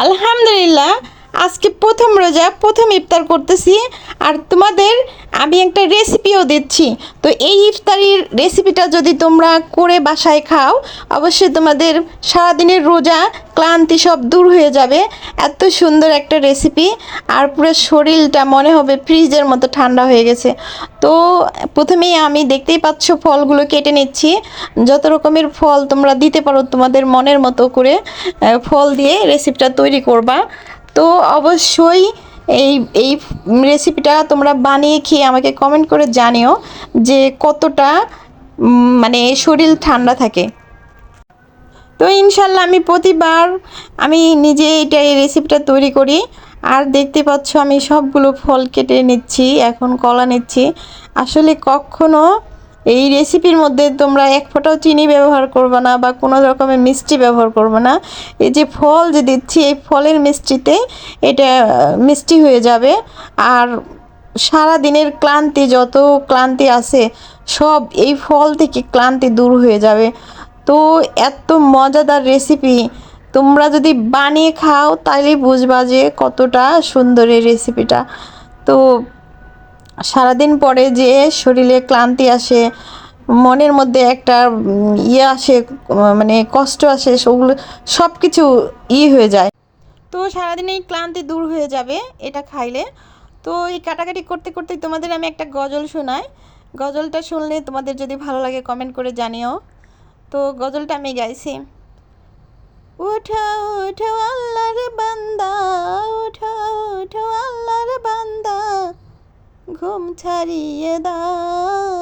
আলহামদুলিল্লাহ, আজকে প্রথম রোজা, প্রথম ইফতার করতেছি। আর তোমাদের আমি একটা রেসিপিও দিচ্ছি। তো এই ইফতারির রেসিপিটা যদি তোমরা করে বাসায় খাও, অবশ্যই তোমাদের সারাদিনের রোজা ক্লান্তি সব দূর হয়ে যাবে। এত সুন্দর একটা রেসিপি, আর পুরো শরীরটা মনে হবে ফ্রিজের মতো ঠান্ডা হয়ে গেছে। তো প্রথমেই আমি দেখতেই পাচ্ছ ফলগুলো কেটে নিচ্ছি। যত রকমের ফল তোমরা দিতে পারো তোমাদের মনের মতো করে ফল দিয়ে রেসিপিটা তৈরি করবা। তো অবশ্যই এই এই রেসিপিটা তোমরা বানিয়ে খেয়ে আমাকে কমেন্ট করে জানিও যে কতটা মানে শরীর ঠান্ডা থাকে। তো ইনশাল্লাহ আমি প্রতিবার আমি নিজে এই রেসিপিটা তৈরি করি। আর দেখতে পাচ্ছ আমি সবগুলো ফল কেটে নিচ্ছি, এখন কলা নিচ্ছি। আসলে কখনো এই রেসিপির মধ্যে তোমরা এক ফোঁটাও চিনি ব্যবহার করবে না বা কোনো রকমের মিষ্টি ব্যবহার করবে না। এই যে ফল যে দিচ্ছি, এই ফলের মিষ্টিতে এটা মিষ্টি হয়ে যাবে। আর সারা দিনের ক্লান্তি, যত ক্লান্তি আছে সব এই ফল থেকে ক্লান্তি দূর হয়ে যাবে। তো এত মজাদার রেসিপি, তোমরা যদি বানিয়ে খাও তাহলেই বুঝবা যে কতটা সুন্দর এই রেসিপিটা। তো সারাদিন পরে যে শরীরে ক্লান্তি আসে, মনের মধ্যে একটা ইয়ে আসে, মানে কষ্ট আসে, সেগুলো সব কিছু হয়ে যায়। তো সারাদিন এই ক্লান্তি দূর হয়ে যাবে এটা খাইলে। তো এই কাটাকাটি করতে করতে তোমাদের আমি একটা গজল শোনাই। গজলটা শুনলে তোমাদের যদি ভালো লাগে কমেন্ট করে জানিও। তো গজলটা আমি গাইছি। উঠো উঠো আল্লাহর বান্দা, উঠো উঠো আল্লাহর বান্দা, ঘুম ছাড়িয়ে দাও।